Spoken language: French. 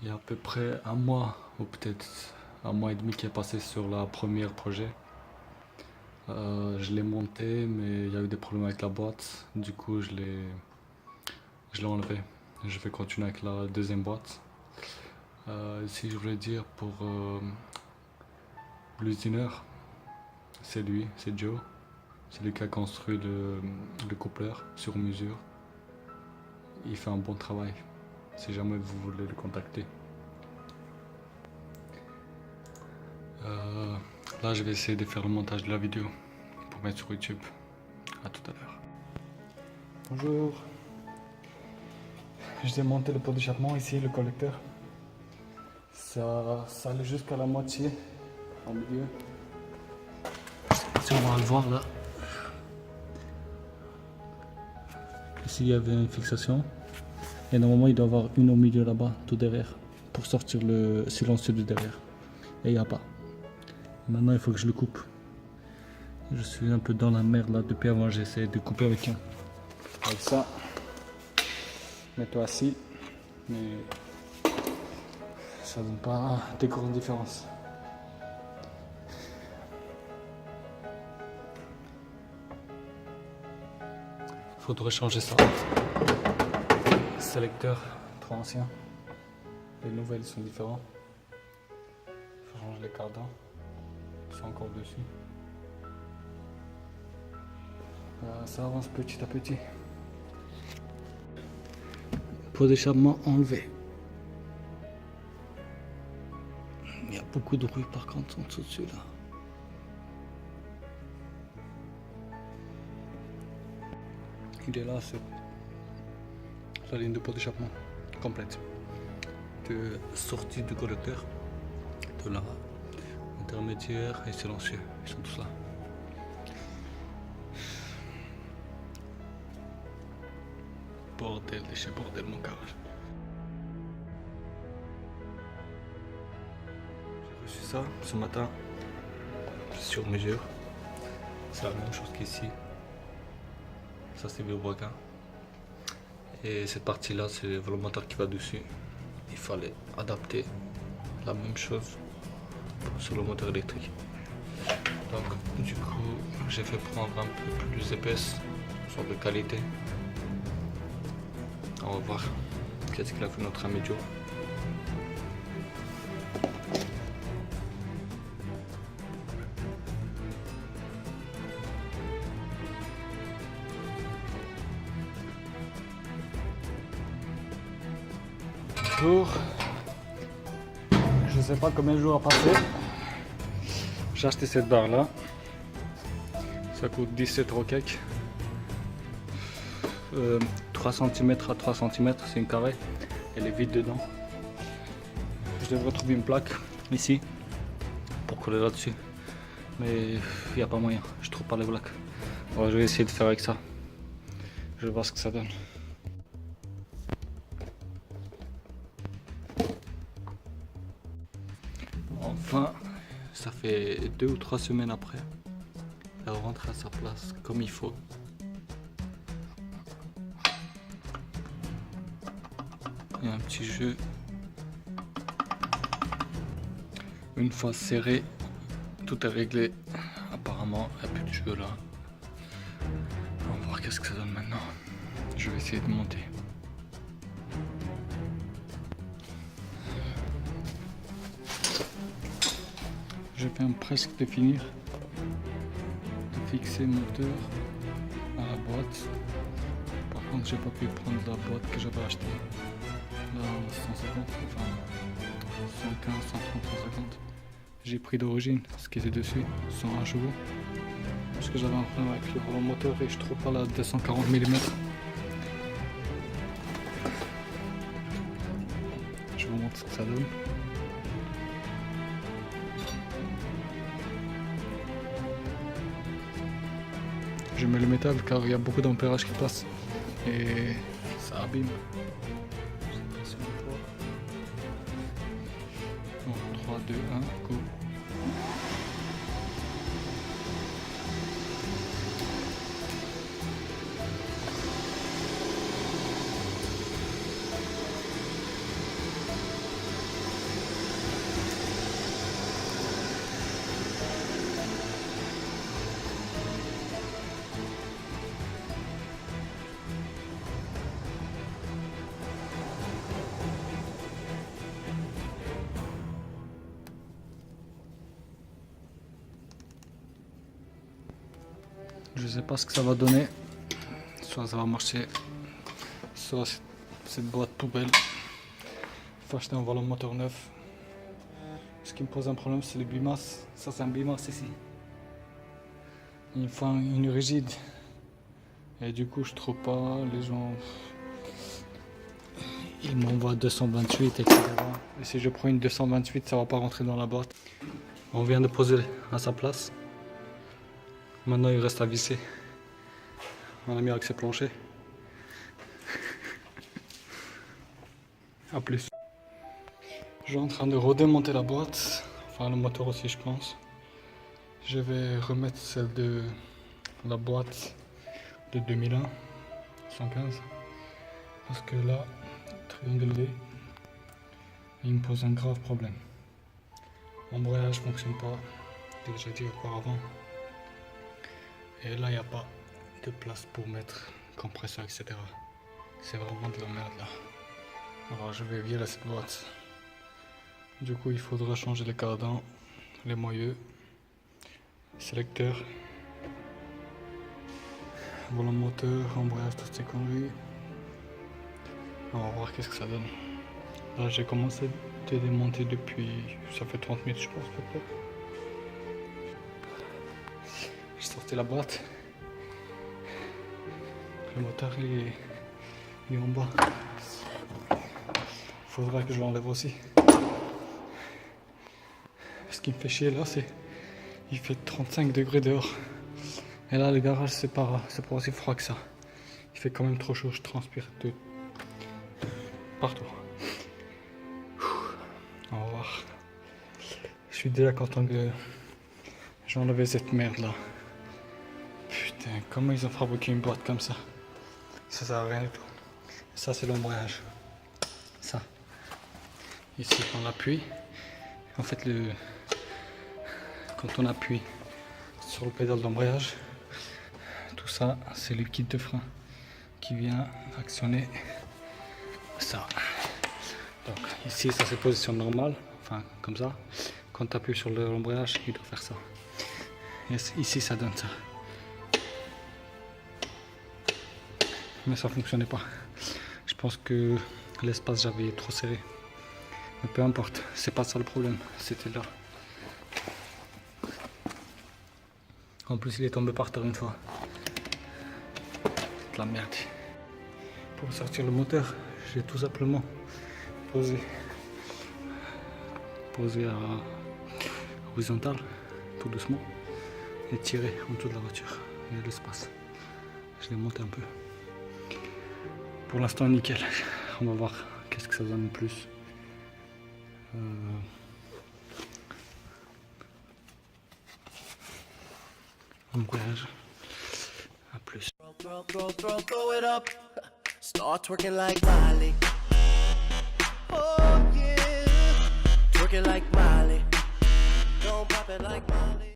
Il y a à peu près un mois, ou peut-être un mois et demi qui est passé sur la première projet. Je l'ai monté, mais il y a eu des problèmes avec la boîte. Du coup, je l'ai enlevé. Je vais continuer avec la deuxième boîte. Ici, je voulais dire pour l'usineur, c'est lui, c'est Joe. C'est lui qui a construit le coupleur sur mesure. Il fait un bon travail, si jamais vous voulez le contacter. Là, je vais essayer de faire le montage de la vidéo pour mettre sur YouTube. À tout à l'heure. Bonjour. Je vais monter le pot d'échappement ici, le collecteur. Ça allait jusqu'à la moitié, en milieu. Si on va le voir là. Ici, il y avait une fixation. Et normalement, il doit y avoir une au milieu là-bas, tout derrière, pour sortir le silencieux de derrière. Et il n'y a pas. Maintenant, il faut que je le coupe. Je suis un peu dans la merde là. Depuis avant, j'ai essayé de couper avec ça. Mets-toi assis. Mais ça donne pas des grandes différences. Il faudrait changer ça. Sélecteur trop ancien. Les nouvelles sont différentes. Il faut changer les cardans. Ils sont encore dessus. Ça avance petit à petit. Pot d'échappement enlevé. Il y a beaucoup de bruit par contre en dessous de celui-là. Il est là, c'est la ligne de pot d'échappement complète. De sortie du collecteur, de là, intermédiaire et silencieux. Ils sont tous là. Bordel de chez bordel mon garage. J'ai reçu ça ce matin sur mesure. C'est la même chose qu'ici. Ça c'est Vibroquin. Et cette partie là c'est le volomoteur qui va dessus. Il fallait adapter la même chose sur le moteur électrique. Donc du coup j'ai fait prendre un peu plus épaisse, soit de qualité. On va voir qu'est-ce qu'il a fait notre ami Joe. Bonjour. Je sais pas combien de jours a passé. J'ai acheté cette barre là. Ça coûte 17 € quelques. 3 cm à 3 cm, c'est une carré. Elle est vide dedans. Je devrais trouver une plaque ici pour coller là-dessus. Mais il n'y a pas moyen, je trouve pas les plaques. Alors, je vais essayer de faire avec ça. Je vais voir ce que ça donne. Enfin, ça fait 2 ou 3 semaines après. Elle rentre à sa place comme il faut. Il y a un petit jeu. Une fois serré, tout est réglé. Apparemment, il n'y a plus de jeu là. On va voir qu'est-ce que ça donne maintenant. Je vais essayer de monter. Je viens presque de finir de fixer le moteur à la boîte. Par contre, j'ai pas pu prendre la boîte que j'avais achetée. La 150, enfin 115, 130, 150. J'ai pris d'origine ce qui était dessus, 101 chevaux. Parce que j'avais un problème avec le volant moteur et je trouve pas la 240 mm. Je vous montre ce que ça donne. Je mets le métal car il y a beaucoup d'ampérage qui passe et ça abîme. Bon, 3, 2, 1, go. sais pas ce que ça va donner. Soit ça va marcher, soit cette boîte poubelle. Il faut acheter un volant moteur neuf. Ce qui me pose un problème, c'est les bimas. Ça, c'est un bimas ici. Il faut une rigide. Et du coup, je trouve pas. Les gens, ils m'envoient 228, etc. Et si je prends une 228, ça va pas rentrer dans la boîte. On vient de poser à sa place. Maintenant, il reste à visser. On a mis avec ses planchers. A plus. Je suis en train de redémonter la boîte. Enfin, le moteur aussi, je pense. Je vais remettre celle de la boîte de 2001, 115. Parce que là, triangle V, il me pose un grave problème. L'embrayage ne fonctionne pas. J'ai déjà dit auparavant. Et là, il n'y a pas de place pour mettre compresseur, etc. C'est vraiment de la merde là. Alors je vais virer cette boîte. Du coup, il faudra changer les cardans, les moyeux, sélecteurs, volant moteur, embrayage, toutes ces conneries. On va voir qu'est-ce que ça donne. Là, j'ai commencé à démonter depuis, ça fait 30 minutes, je pense, peut-être. J'ai sorti la boîte. Le moteur il est en bas. Faudra que je l'enlève aussi. Ce qui me fait chier là, c'est il fait 35 degrés dehors. Et là, le garage, c'est pas aussi froid que ça. Il fait quand même trop chaud, je transpire de partout. On va voir. Je suis déjà content que j'ai enlevé cette merde là. Putain, comment ils ont fabriqué une boîte comme ça? Ça sert à rien du tout. Ça, c'est l'embrayage. Ça. Ici, on appuie. En fait, quand on appuie sur le pédale d'embrayage, tout ça, c'est le kit de frein qui vient actionner ça. Donc, ici, ça c'est position normale, enfin, comme ça. Quand tu appuies sur l'embrayage, il doit faire ça. Et ici, ça donne ça. Mais ça fonctionnait pas. Je pense que l'espace j'avais trop serré. Mais peu importe, c'est pas ça le problème, c'était là. En plus il est tombé par terre une fois. C'est de la merde. Pour sortir le moteur, j'ai tout simplement posé à horizontal, tout doucement, et tiré en dessous de la voiture. Il y a de l'espace. Je l'ai monté un peu. Pour l'instant nickel. On va voir qu'est-ce que ça donne de plus. Embrayage. À plus. Throw it up. Start twerking like Miley. Oh yeah. Twerking like Miley. Don't pop it like Miley.